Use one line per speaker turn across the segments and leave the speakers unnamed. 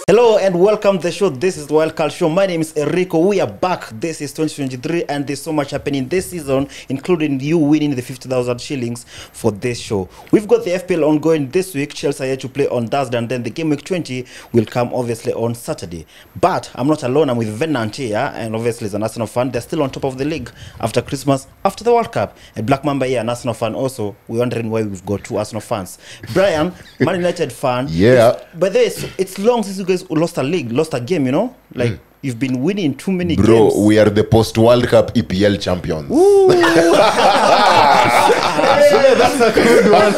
Hello and welcome to the show. This is the World Cup show. My name is Enrico. We are back. This is 2023 and there's so much happening this season, including you winning the 50,000 shillings for this show. We've got the FPL ongoing this week. Chelsea are here to play on Thursday and then the Gameweek 20 will come obviously on Saturday. But I'm not alone. I'm with Venant here and obviously he's an Arsenal fan. They're still on top of the league after Christmas, after the World Cup. And Black Mamba here, an Arsenal fan also. We're wondering why we've got two Arsenal fans. Brian, Man United fan.
Yeah.
But it's long since you guys lost a league, lost a game, you know? Like, you've been winning too many games.
Bro, we are the post-World Cup EPL champions.
That's a good one.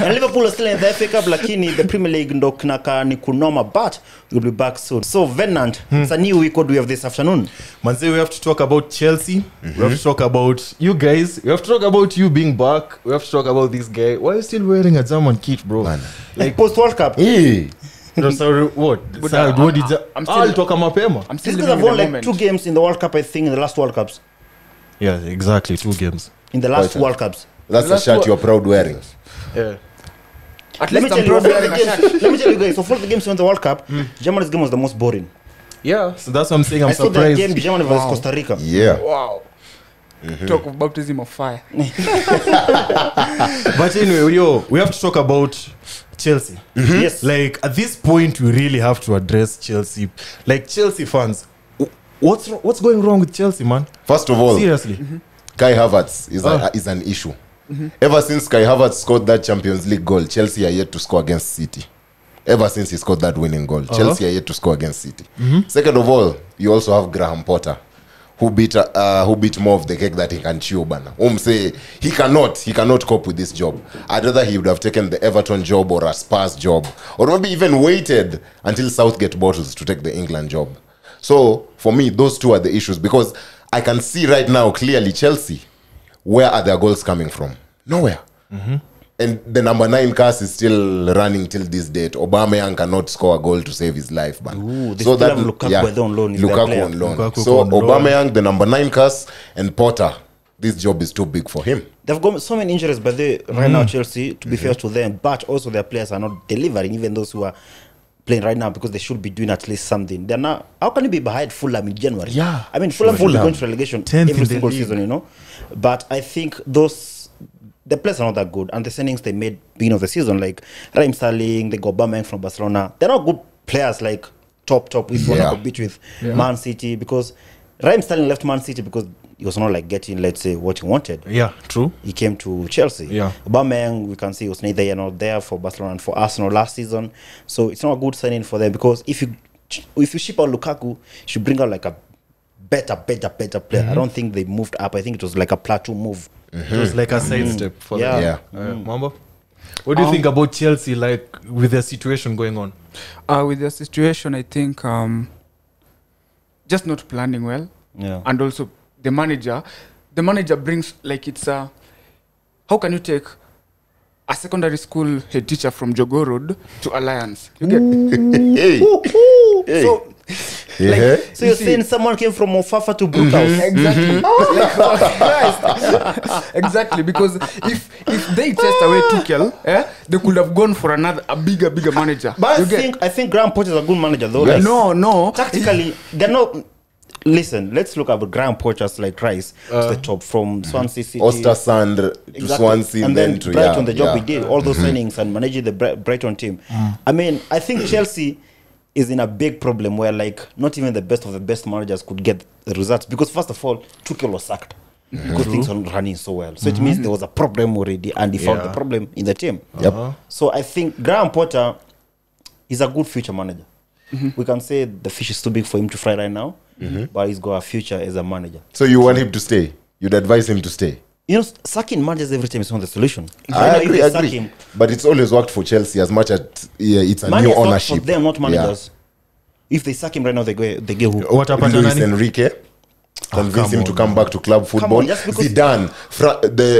And Liverpool are still in the FA Cup, lakini the Premier League ndo knaka ni kunoma, but we'll be back soon. So, Venant, it's a new week. What do we have this afternoon?
Manze, we have to talk about Chelsea. We have to talk about you guys. We have to talk about you being back. We have to talk about this guy. Why are you still wearing a German kit, bro?
Man.
Like post-World Cup?
Hey.
No, sorry, what?
But,
Sorry, what did you...
I'm still-
I'll talk about mapema.
I'm still
These guys
living
have
in the
won like
moment.
2 games in the World Cup, I think, in the last World Cups.
Yeah, exactly. 2 games.
In the last
Quite
World Cups.
That's the
That's
shirt
what-
you're proud wearing.
Yeah.
At
Let me
least
tell
I'm
you,
proud
of all
wearing
the
a
games,
shirt.
let me tell you guys, of all the games in the World Cup, Germany's game was the most boring.
Yeah, so that's what I'm saying. I'm
I saw that
surprised.
game, Germany versus
Wow.
Costa Rica.
Yeah.
Wow. Talk of baptism of fire.
But anyway, we have to talk about Chelsea.
Yes.
Like, at this point, we really have to address Chelsea. Like, Chelsea fans, what's going wrong with Chelsea, man?
First of all,
Seriously.
Kai Havertz is an issue. Ever since Kai Havertz scored that Champions League goal, Chelsea are yet to score against City. Ever since he scored that winning goal, Chelsea are yet to score against City. Second of all, you also have Graham Potter, who beat more of the cake that he can chew, bana. Say he cannot cope with this job. I'd rather he would have taken the Everton job or a Spurs job, or maybe even waited until Southgate bottles to take the England job. So for me, those two are the issues, because I can see right now clearly Chelsea, where are their goals coming from? Nowhere. And the number 9 cast is still running till this date. Aubameyang cannot score a goal to save his life, man.
Ooh, they still have Lukaku by the on loan, is their player.
Lukaku on loan.
Lukaku
So
on loan.
Aubameyang, the number 9 cast, and Potter, this job is too big for him.
They've got so many injuries, but they right now, Chelsea, to be fair to them, but also their players are not delivering, even those who are playing right now, because they should be doing at least something. They're not. How can you be behind Fulham in January?
Yeah.
I mean, Fulham should be going to relegation
10th in
every
the
single
league.
season, you know. But I think the players are not that good, and the signings they made beginning of the season, like Raheem Sterling, they got Aubameyang from Barcelona. They're not good players, like top. If you want to compete with Man City, because Raheem Sterling left Man City because he was not like getting, let's say, what he wanted.
Yeah, true.
He came to Chelsea.
Yeah.
Aubameyang, we can see, he was neither here nor there for Barcelona and for Arsenal last season. So it's not a good signing for them, because if you ship out Lukaku, you should bring out like a better player. I don't think they moved up. I think it was like a plateau move.
It was like a sidestep for
Yeah.
them. Mamba? What do you think about Chelsea, like, with the situation going on?
With the situation, I think just not planning well.
Yeah.
And also the manager brings, like, it's a... How can you take a secondary school head teacher from Jogo Road to Alliance? You get...
Hey. Hey.
So,
Yeah.
So you're saying someone came from Mofafa to Brookhouse?
exactly. Exactly, because if they chased away Tuchel, they could have gone for a bigger manager.
But
You get-
I think Graham Potter is a good manager, though.
Yes.
Like,
No.
tactically, they're not. Listen, let's look at Graham Potter's like rise to the top from Swansea City.
Ostersund to
Exactly.
Swansea,
and then
to
Brighton, the job
yeah.
we did, all those signings and managing the Brighton team. I mean, I think Chelsea is in a big problem where, like, not even the best of the best managers could get the results, because first of all, Tuchel was sacked because things are not running so well. So it means there was a problem already, and he found the problem in the team.
Yep.
So I think Graham Potter is a good future manager. We can say the fish is too big for him to fry right now, but he's got a future as a manager.
So you want him to stay? You'd advise him to stay?
You know, sacking managers every time is not the solution.
I
Right now, if
agree,
they sack
agree.
him,
But it's always worked for Chelsea as much as it's a
money
new
is not
ownership.
for them, not managers. If they sack him right now, they get who?
What happened to
Luis
Nani?
Enrique, convince him to come back to club football.
on, just because-
Zidane,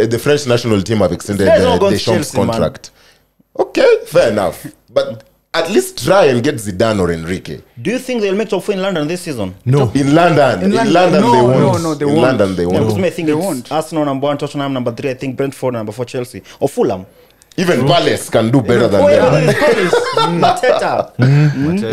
the French national team have extended
Zidane's not going to
Deschamps'
Chelsea, man.
contract. Okay, fair enough. But at least try and get Zidane or Enrique.
Do you think they'll make top 4 in London this season?
No.
In London,
In London,
they
no,
won't.
no, they
in
won't.
London, they
Yeah,
won't.
because I think
They
it's
won't.
Arsenal number 1, Tottenham number 3, I think Brentford number 4, Chelsea. Or Fulham.
Even Palace can do better than
Oh, yeah,
them.
but it's Mateta.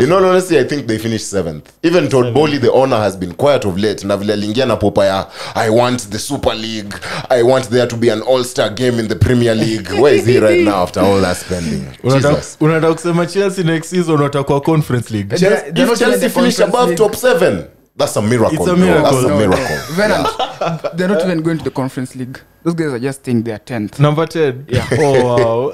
In all honesty, I think they finished 7th. Even Todd Bowley, the owner, has been quiet of late. Na vile aliingia na popa ya, I want the Super League. I want there to be an all-star game in the Premier League. Where is he right now after all that spending? Jesus.
Unataka kusema Chelsea next season watakuwa Conference League.
They're not
If
in
Chelsea
the
finish
Conference
above
League.
top 7, that's a miracle.
It's a
bro.
miracle.
That's a
No,
miracle.
Venant, they're not even going to the Conference League. Those guys are just staying there 10th.
Number 10.
Yeah.
Oh wow.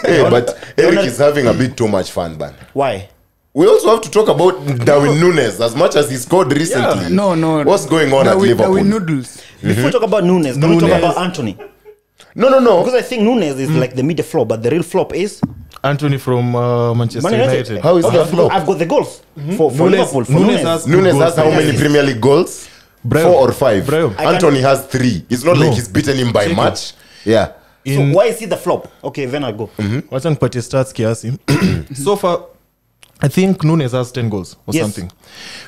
Hey, but Eric is having a bit too much fun, man.
Why?
We also have to talk about Darwin Nunez. As much as he scored recently,
No.
what's going on at Liverpool?
Noodles.
Before we talk about Nunez, can we talk
Nunez.
about Antony?
No.
Because I think Nunez is like the middle flop, but the real flop is
Antony from Manchester
Man United.
United.
How is
Okay,
that flop?
I've got the goals for Liverpool. For
Nunez
Nunez.
has
Nunez
good
has how
goals.
many Premier League goals?
Bro.
4 or 5.
Bro.
Anthony has 3. It's not
No.
like he's beaten him by
Check
much. Yeah.
So
In
why is he the flop? Okay, then I go.
wacha nipatie stats kiasi. So far I think Nunez has 10 goals or
Yes.
something.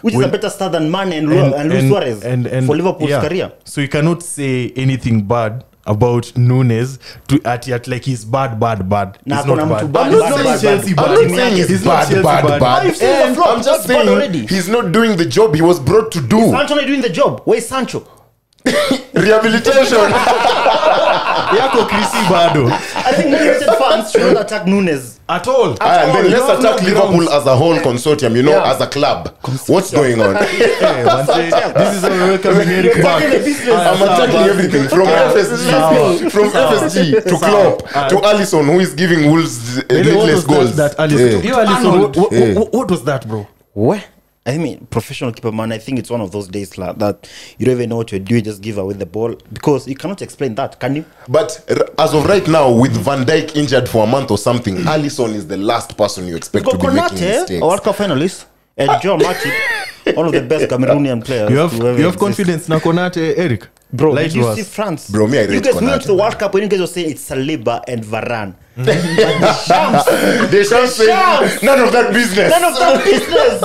Which is
Well,
a better start than Mane and Luis Suarez for Liverpool's
yeah.
career.
So you cannot say anything bad about Nunez to at like he's bad.
Nah,
He's
kuna
not
mtu
bad.
bad,
I'm not
bad,
saying
bad,
Chelsea
bad.
bad.
I'm not saying
He's
he's
not Chelsea
bad.
Why you say the
And
flop?
I'm just
That's bad
saying
already.
he's not doing the job he was brought to do.
Is Antony doing the job? Where's Sancho?
Rehabilitation.
Yako Chrissy bado.
I think Man United fans should not attack Nunez.
At all.
And then let's
No,
attack
no
Liverpool
grounds.
as a whole consortium,
Yeah.
as a club. What's going on?
Hey, man, say, this is how we're welcoming Eric back.
Attacking the business.
I'm attacking everything from FSG to Klopp to Alisson, who is giving Wolves
Really, what
needless
was
goals.
that Alisson?
Yeah.
You Alisson,
Arnold.
what was that, bro?
What? I mean, professional keeper, man, I think it's one of those days that you don't even know what you're doing, just give away the ball. Because you cannot explain that, can you?
But as of right now, with Van Dijk injured for a month or something, Alisson is the last person you expect to
Because
be making
Konate,
mistakes.
a World Cup finalist, and John Matip, one of the best Cameroonian players.
You
to
have
ever
you have
exist.
confidence na Konate, Eric?
Bro,
Lie
did
to
you
us.
see France?
Bro, me, I
You
rate
guys went
Konate.
to the World Cup when you guys were saying it's Saliba and Varane.
They shall say none of that business.
None of that business.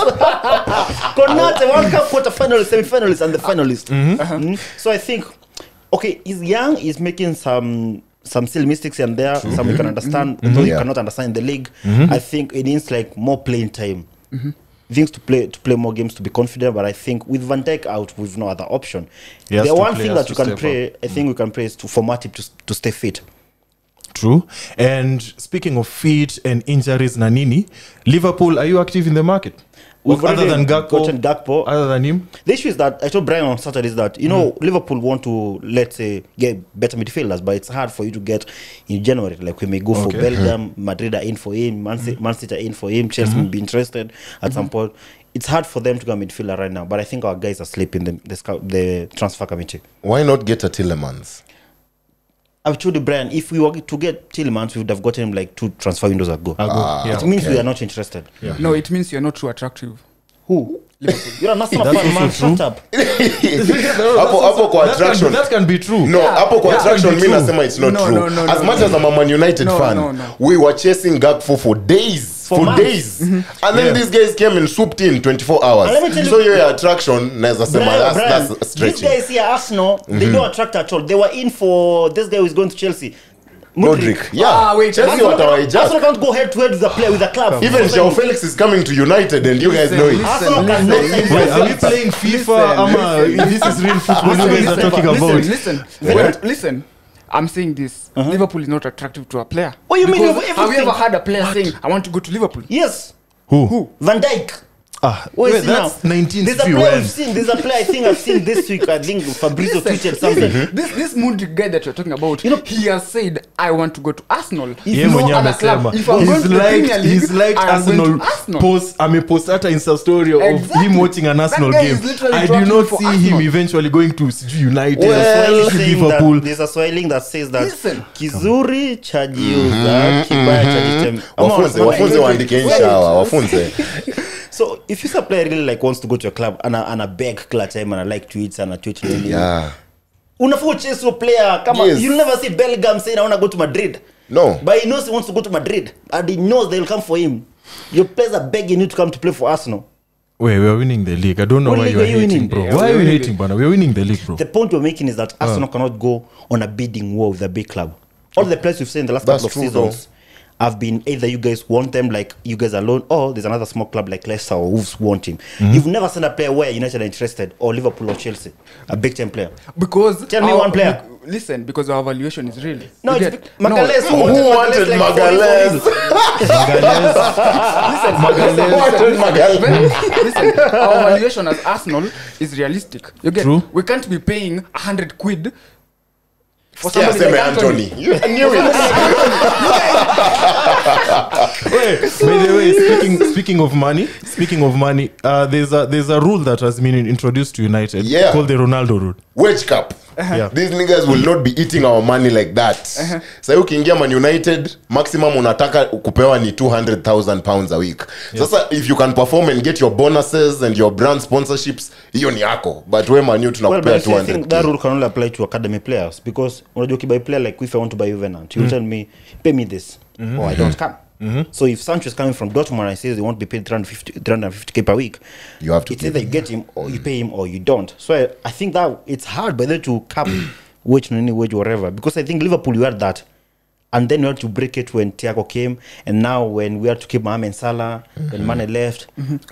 Konate, World Cup quarter-finalist, semi-finalist, and the finalist. So I think, okay, he's young, he's making some silly mistakes here and there, some you can understand, though you
Yeah.
cannot understand in the league. I think it needs like more playing time. Things to play more games to be confident, but I think with Van Dijk out, we've no other option.
He has
The
to
one
play,
thing
has
that you
to
can
step
pray, I think we can pray is for Matip to stay fit.
True. And speaking of feet and injuries, Nanini, Liverpool, are you active in the market?
We've
Other
already
than
gotten
Gakpo,
Gakpo.
other than him?
The issue is that I told Brian on Saturday is that Liverpool want to, let's say, get better midfielders, but it's hard for you to get in January. Like we may go for
Okay.
Belgium, Madrid are in for him, Man City are in for him, Chelsea may be interested at some point. It's hard for them to go midfielder right now, but I think our guys are asleep in the transfer committee.
Why not get a Tillemans?
I've told you, Brian, if we were to get Tielemans, we would have gotten him like 2 transfer windows ago.
Yeah.
It means we are not interested.
No, it means you're not too attractive.
Who? You're a national
That's
fan, man.
also true.
Shut up.
Hapo kwa attraction.
That can be true.
No, hapo kwa
Yeah,
attraction
can be
mi
true.
nasema it's not
No,
true.
no, no,
As
no,
much
no.
as I'm a Man United
No,
fan,
no.
we were chasing Gakpo for days. For
months.
days. And then these guys came and swooped in 24 hours.
And let me tell you-
So your attraction, naweza sema
Brian,
that's
these
stretching.
guys here, Arsenal, they don't attract at all. They were in for this guy who is going to Chelsea.
Modric. Yeah.
Wait,
Chelsea
Arsenal
watawaijust.
can't go head to head with a player with a club.
Even João Felix is coming to United and you guys know it.
Arsenal cannot sign
Wait,
João
are we
Felix.
playing FIFA? This is real football you guys are talking about.
Listen. I'm saying this. Liverpool is not attractive to a player.
What do you mean?
Because
Everything.
have you ever had a player saying, I want to go to Liverpool?
Yes.
Who?
Van Dijk. Where is he now?
That's 19
There's a player we've seen. There's a player I think I've seen this week. I think Fabrizio tweeted something.
This Mudrik guy that you're talking about, he has said, I want to go to Arsenal. If
Ye
no
mwenyewe
other club,
amesema.
if I'm going to the Premier League,
He's like
I am going
Arsenal
to Arsenal.
post amepostata Insta story of
Exactly.
him watching an Arsenal
guy
game.
is literally
I do
talking
not
for
see
Arsenal.
him eventually going to United,
Well,
to Liverpool.
there's a Swahili that says that
Listen.
kizuri chajiuza kibaya chajitem.
Wafunze waandike inshallah, wafunze.
So if you're a player really like wants to go to a club and a beg kila time and I like tweets and a tweet really,
Yeah.
unafaa chase your player. Come on,
Yes.
you'll never see Bellingham saying I want to go to Madrid.
No.
But he knows he wants to go to Madrid and he knows they'll come for him. Your players are begging you to come to play for Arsenal.
Wait, we are winning the league. I don't know
What
why
league
you are
are you
hating,
winning?
bro.
Yeah,
Why are
we're
you
winning
hating, bro? We are winning the league, bro.
The point we're making is that Arsenal cannot go on a bidding war with a big club. All the players we've seen in the last
That's
couple of
true,
seasons have been either you guys want them like you guys alone, or there's another small club like Leicester or Wolves want him. You've never seen a player where United are interested, or Liverpool or Chelsea, a big time player.
Because
Tell me one player.
Listen, because our valuation is real.
No,
You
it's
get-
Magalhaes.
Who wanted Magalhaes?
Listen, our valuation as Arsenal is realistic. You get?
True.
We can't be paying 100 quid for
Yeah,
somebody
same
like
Antony.
Antony.
You knew it.
By the way, speaking of money, there's a rule that has been introduced to United called the Ronaldo rule.
Wage cap.
Yeah.
These niggas will not be eating our money like that. Sasa ukiingia Man United, maximum unataka kupewa ni 200,000 pounds a week. Sasa if you can perform and get your bonuses and your brand sponsorships, hiyo ni yako. But we Man U
Well,
tunakupea
but I think that
200.
rule can only apply to academy players, because unajua ukibuy player like if I want to buy Juventus, you tell me pay me this or I don't come. So if Sancho is coming from Dortmund and says he won't be paid 350k per week,
You have to
it's
give
either you get him or you pay him or you don't. So I think that it's hard by the way to cap wage, any wage, whatever, because I think Liverpool you had that, and then we had to break it when Thiago came, and now when we had to keep Mohamed Salah when Mane left.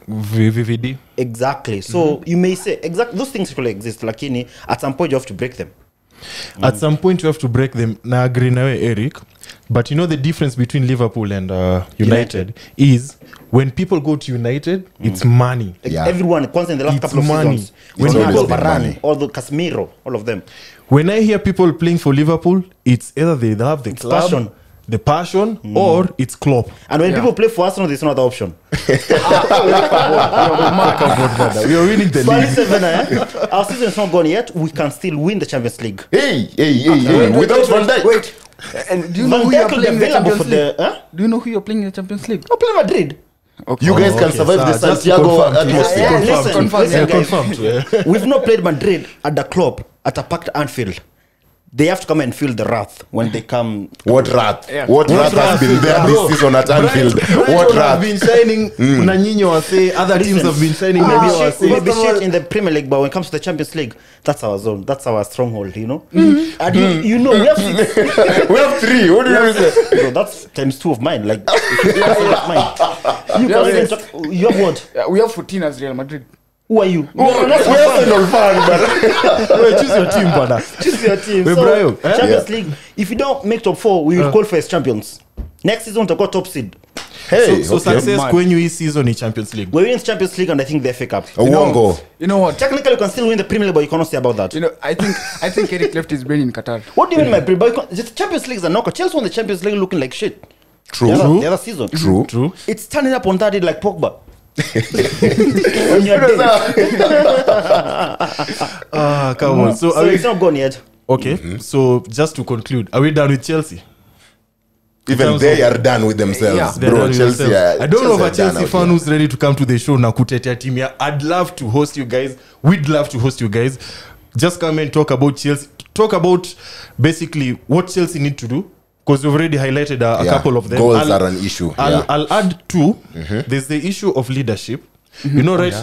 VVD.
Exactly. So you may say those things actually exist, lakini at some point you have to break them.
At some point you have to break them. Na agree nawe, Eric. But you know the difference between Liverpool and United is when people go to United, it's money.
Yeah.
Everyone, kwanza in the last
It's
couple of
money.
seasons,
It's
when
always
people
been
Varane,
money.
all the Casemiro, all of them.
When I hear people playing for Liverpool, it's either they have the club,
passion.
the passion, or it's Klopp.
And when
Yeah.
people play for Arsenal, there's no other option.
We are winning the
But
league.
listen, Vena, our season is not gone yet. We can still win the Champions League.
Hey. Without Van Dijk.
Wait. And do you know
Van
who you're
Dijk will be
playing in the
available
Champions
for the.
League?
Huh?
Do you know who you're playing in the Champions League?
I'll play Madrid.
Okay.
You guys can survive the
just to
Santiago
confirm to-
atmosphere.
Yeah,
confirm
listen,
to-
confirm,
yeah,
guys.
confirm to, yeah.
We've not played Madrid at the club at a packed Anfield. They have to come and feel the wrath when they come.
What rat?
Yeah.
What rat has been there this season at Anfield? What
have
rat?
been shining. Na nyinyi wase, other teams have been shining.
We
Na
may be
nyinyi
shit- we may be
wase.
shit in the Premier League, but when it comes to the Champions League, that's our zone. That's our stronghold, you know. And you know, we have
We have 3. What do you say?
bro, that's times 2 of mine. Like, mine. You,
Yeah,
can
yes.
you have what?
Yeah, we have 14 as Real Madrid.
Who are you?
We are Arsenal fan, but
Wait, choose your team, brother.
Choose your team.
Wait,
So,
Brian, eh?
Champions League. If you don't make top 4, we will qualify as champions. Next season, to go top seed.
hey,
So
okay.
success
Mad.
when you is season in Champions League.
We're in Champions League, and I think the FA Cup.
A Wongo.
You know what?
Technically, you can still win the Premier League, but you cannot say about that.
You know, I think Eric left his brain in Qatar.
What do you mean, my Premier League? The Champions League is a knockout. Chelsea won the Champions League looking like shit.
True.
The other season.
True.
It's turning up on that like Pogba. When you're dead.
Come on. So,
So
are we,
it's not gone yet.
okay. So just to conclude, are we done with Chelsea?
Even they are done with themselves,
Yeah.
They're
bro.
done with
Chelsea.
themselves. I don't know of a
are done
Chelsea
out
fan
here.
who's ready to come to the show na kutetea team here. I'd love to host you guys. We'd love to host you guys. Just come and talk about Chelsea. Talk about basically what Chelsea need to do, because we've already highlighted a
Yeah.
couple of them.
Goals are an issue. Yeah.
I'll add 2. There's the issue of leadership. You know, right?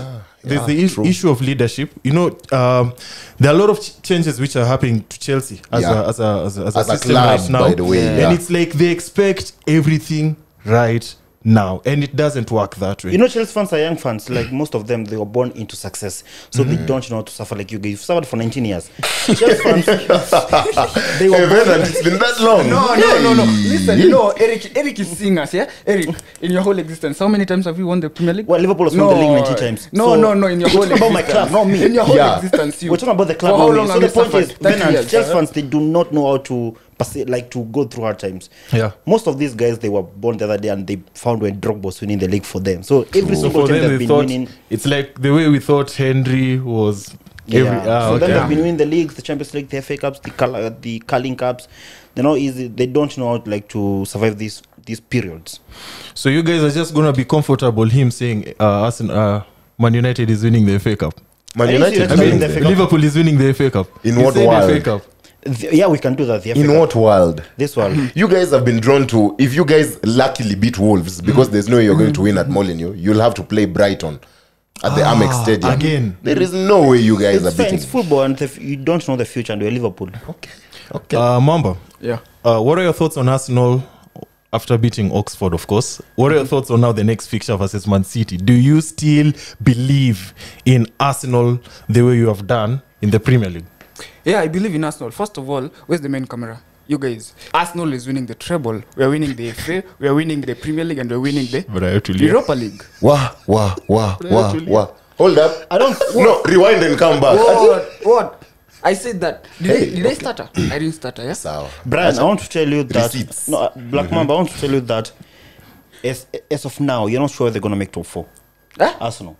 There's the issue of leadership. You know, there are a lot of changes which are happening to Chelsea as a system
club,
right now.
by the way,
And
yeah.
it's like they expect everything right now, and it doesn't work that way.
You know, Chelsea fans are young fans. Like most of them, they were born into success, so they don't know how to suffer like you guys. You've suffered for 19 years. Chelsea fans, they were
Hey,
born
Venom, it's been that long.
No.
Hey.
Listen, you know, Eric is seeing us, yeah? Eric, in your whole existence, how many times have you won the Premier League?
Well, Liverpool has won the league 19 times.
No,
So,
in your whole
we're talking about my club, not me.
In your whole
Yeah.
existence, you.
We're talking about the club.
For how
not me.
long
So
have
the
you
point is,
suffered? 30
Venant,
years,
Chelsea fans, they do not know how to like to go through hard times.
Yeah.
Most of these guys, they were born the other day and they found when Drogba was winning the league for them. So every
So
single
for
time
them,
they've
they
been
thought
winning.
it's like the way we thought Henry was.
Yeah.
Every,
So then
okay.
they've been winning the leagues, the Champions League, the FA Cups, the Carling Cups. They're not easy. They don't know how like to survive these periods.
So you guys are just gonna be comfortable him saying Man United is winning the FA Cup.
Man
Are you
United
serious?
is
I mean,
winning
the
the-
FA Cup.
Liverpool is winning the FA Cup.
In
He's
what
saying
world?
FA Cup.
Yeah, we can do that. The FA
In
Cup.
what world?
This one.
You guys have been drawn to, if you guys luckily beat Wolves, because there's no way you're going to win at Molineux, you'll have to play Brighton at the Amex Stadium.
again.
There is no way you guys
It's
are
fine.
beating.
It's football, and you don't know the future, and we're Liverpool.
Okay.
Mamba,
Yeah.
What are your thoughts on Arsenal after beating Oxford, of course? What are your thoughts on now the next fixture versus Man City? Do you still believe in Arsenal the way you have done in the Premier League?
Yeah, I believe in Arsenal. First of all, where's the main camera? You guys. Arsenal is winning the treble. We are winning the FA. We are winning the Premier League, and we are winning the Europa League.
Wah. Hold up.
I don't.
No, rewind and come back.
What? I said that. Did I stutter? I didn't stutter, yeah?
Sawa.
Brian, I want to tell you that.
Receipts.
No, Black Mamba, I want to tell you that as of now, you're not sure they're going to make top 4.
Huh?
Arsenal.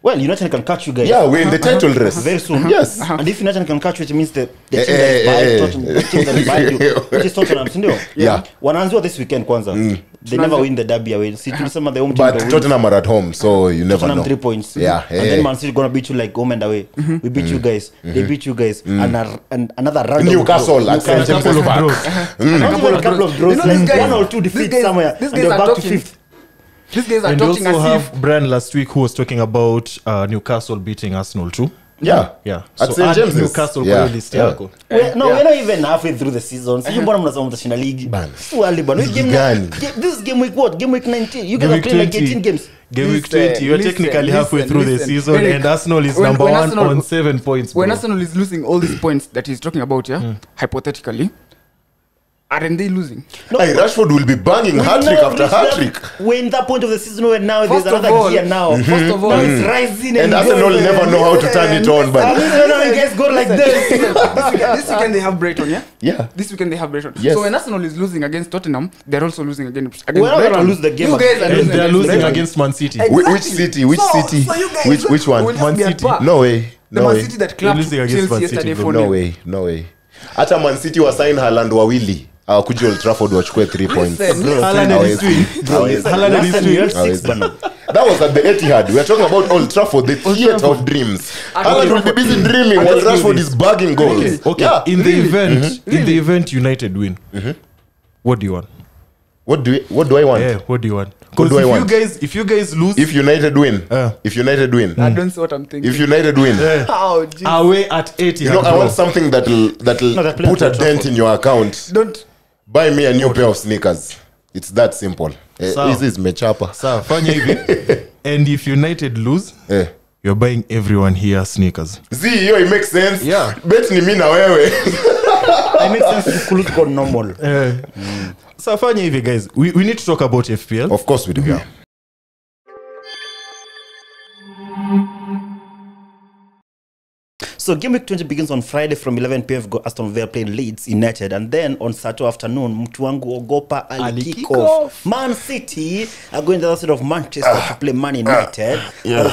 Well, United can catch you guys.
Yeah, we're in the title race.
Very soon.
Yes.
And if United can catch you, it means the team that is behind you, which is Tottenham, sindio?
Yeah.
Wanaanziwa this weekend kwanza. They never win the derby away. See, tulisema the home team
But Tottenham are at home, so you never
Tottenham
know.
3 points.
Yeah.
And then Man City gonna beat you like home and away. We beat you guys. They beat you guys. And another random
Newcastle at St. James's Park.
A couple of draws.
You know, these
Like
guys-
1 or 2 defeats
guys-
somewhere.
these
And
guys
you're
are
back to
talking.
5th.
These guys are
And you
talking
also
as
have
if...
Brian last week who was talking about Newcastle beating Arsenal too.
Yeah.
Yeah.
At
So
St.
add
James's.
Newcastle
Yeah.
kwa hiyo list yako.
We're not even halfway through the season. Sijui mbona mnasema mtashinda ligi.
Bana.
Too early, bana.
Gani?
This is game week what? Game week 19. You guys
Game
are
week
playing like
20.
18 games.
Game week
Listen,
20. You're technically halfway through the season,
Eric,
and Arsenal is
when-
number
when
1
Arsenal-
on 7 points.
When
bro.
Arsenal is losing all these points that he's talking about, yeah, hypothetically, aren't they losing?
Hey, Rashford will be banging hat-trick after hat-trick.
We're in that point of the season where now there's
First of
another
all-
gear now.
First of all,
Now it's rising
And
going.
Arsenal never know how to turn it on,
I
but
mean, no, you guys go like this.
this weekend they have Brighton, yeah?
yeah.
This weekend they have Brighton.
Yes.
So when Arsenal is losing against Tottenham, they're also losing against
We're not
Brighton.
gonna lose the game.
You guys are
And
losing
they're
against
losing
Brighton.
against Man City.
Exactly.
Which city? Which city?
So you guys
Which one?
will just
Man
be at
City.
par.
No way.
The
No
Man
way.
City that
You're
clapped
losing against
Chelsea
Man
yesterday
City,
for
No
nil.
way. No way. Hata Man City wasign Haaland wawili. Hawakuja Old Trafford wachukue 3 points.
Haaland and his
Hawezi.
twin.
Hawezi.
Haaland and
Last
his
time you
twin.
had 6, bana.
That was at the Etihad. We are talking about Old Trafford, the theatre of dreams. Haaland will be busy dreaming while Rashford is bagging goals.
Okay.
Yeah.
In the event United win, what do you want?
What do I want?
Yeah, what do you want?
What
Because
do I want?
if you guys lose
If United win,
I don't see what I'm thinking.
if United win,
Oh, jeez.
away at 80,
you know, I want something that'll
they're playing
put a
at
dent in your account.
Don't.
Buy me a new pair of sneakers. It's that simple.
Sawa.
This is mechapa.
Sawa, fanya hivi. And if United lose,
Eh.
you're buying everyone here sneakers.
See, hiyo it makes sense.
Yeah.
Bet ni mimi na wewe.
It makes sense to cool go normal.
So fanya hivi, guys. We need to talk about FPL.
Of course we do. Yeah.
So game week 20 begins on Friday from 11 p.m. We've got Aston Villa playing Leeds United, and then on Saturday afternoon, mtu wangu Ogopa ali kick off. Man City are going to the other side of Manchester to play Man United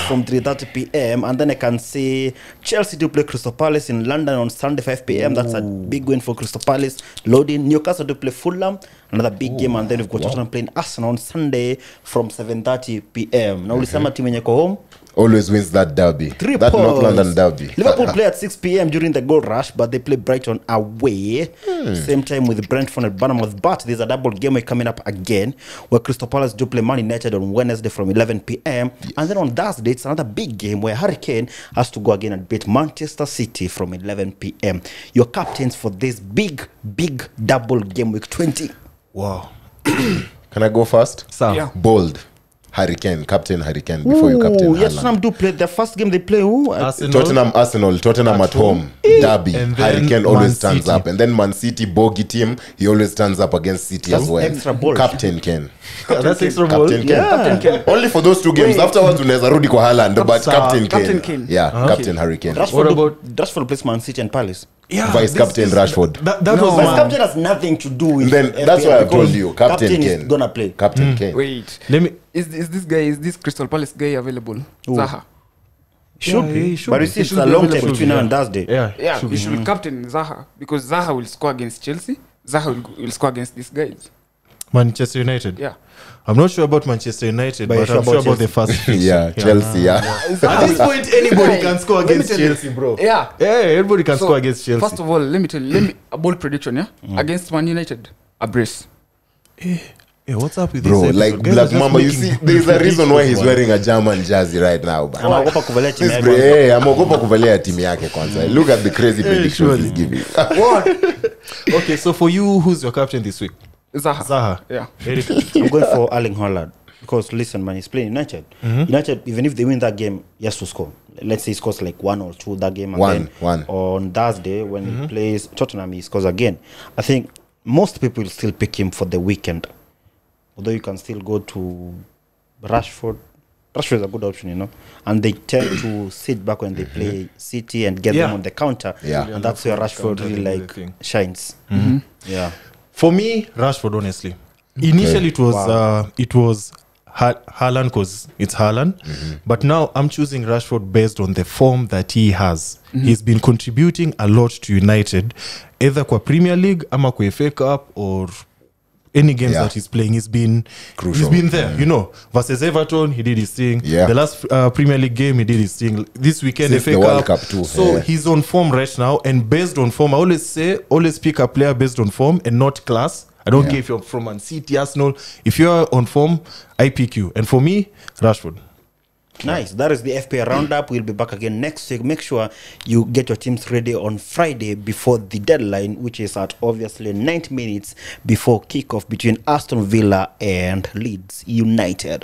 from 3:30 p.m. And then I can see Chelsea to play Crystal Palace in London on Sunday 5 p.m. That's a big win for Crystal Palace. Loading Newcastle to play Fulham, another big game, and then we've got Tottenham playing Arsenal on Sunday from 7:30 p.m. Now ulisema team yenye ko home
Always wins that derby.
3
That
points.
North London derby.
Liverpool play at 6 p.m. during the goal rush, but they play Brighton away. Same time with Brentford and Bournemouth. But there's a double game week coming up again, where Crystal Palace do play Man United on Wednesday from 11 p.m. And then on Thursday, it's another big game where Hurricane has to go again and beat Manchester City from 11 p.m. Your captains for this big double game week 20.
Wow.
Can I go first?
Sawa.
Yeah.
Bold. Hurricane, captain Hurricane before you captain
Yes,
Haaland.
Tottenham do play their first game. They play who?
Arsenal, Tottenham at home. Derby.
And then
Hurricane always
Man
stands
City.
up. And then Man City, bogey team, he always stands up against City
That's
as well.
extra bold.
Captain Ken.
That's extra ball.
Captain Ken.
Yeah.
Captain Ken.
Only for those 2 games. Afterwards, unaweza rudi kwa Haaland, but
Sawa.
Captain Ken.
Captain Ken.
Yeah, Captain Hurricane.
Rashford,
What
Rashford plays Man City and Palace.
Yeah,
Vice
this
captain
is-
Rashford.
That
No,
was
but
my...
captain has nothing to do with
Then
FPL
that's why I told
because
you, Captain
is
Ken.
gonna play.
Captain Ken.
Wait.
Let me...
Is this Crystal Palace guy available? Zaha.
Should
Yeah,
be.
he should
But
be.
you see,
He
it's
should
a
be
long time
available.
between now and Thursday.
Yeah,
Yeah,
should
he
be.
should captain Zaha because Zaha will score against Chelsea. Zaha will score against these guys.
Manchester United.
Yeah.
I'm not sure about Manchester United,
But
but
you're
I'm
sure
sure
about
about the first fixture.
Yeah, Chelsea, yeah.
At this point, anybody can score
Let me
against
tell you.
Chelsea, bro.
Yeah.
Yeah, everybody can
So,
score against Chelsea.
First of all, let me tell you, a bold prediction, yeah? Against Man United, a brace.
Yeah, what's up with
Bro,
this
like
episode? Guys
Black
are just
Mamba, you
making
see, there's a reason why he's
one.
wearing a German jersey right now. But
Anaogopa kuvalia timu
this
yake
bro,
kwanza.
hey, ameogopa kuvalia timu yake kwanza. Look at the crazy predictions he's giving.
Okay, so for you, who's your captain this week?
Zaha.
Zaha.
Yeah.
Eric.
I'm going for Erling Haaland because listen, man, he's playing United. United, even if they win that game, he has to score. Let's say he scores like 1 or 2 that game, and
One,
then
one.
on Thursday when he plays Tottenham, he scores again. I think most people still pick him for the weekend, although you can still go to Rashford. Rashford is a good option, you know, and they tend to sit back when they play City and get
Yeah.
them on the counter,
Yeah.
and that's where Rashford really
Counter
like
thing.
shines. Yeah.
For me, Rashford, honestly. Initially, it was Haaland because it's Haaland. But now I'm choosing Rashford based on the form that he has. He's been contributing a lot to United, either kwa Premier League, ama kwa FA Cup, or any games
Yeah.
that he's playing. He's been
Crucial.
He's been there, you know. Versus Everton, he did his thing.
Yeah.
The last Premier League game, he did his thing. This weekend,
Since
FA
the
Cup.
World Cup too,
So
yeah.
he's on form right now, and based on form, I always say, always pick a player based on form and not class. I don't care if you're from Man City, Arsenal. If you're on form, I pick you. And for me, Rashford.
Nice. That is the FPL roundup. We'll be back again next week. Make sure you get your teams ready on Friday before the deadline, which is at obviously 90 minutes before kickoff between Aston Villa and Leeds United.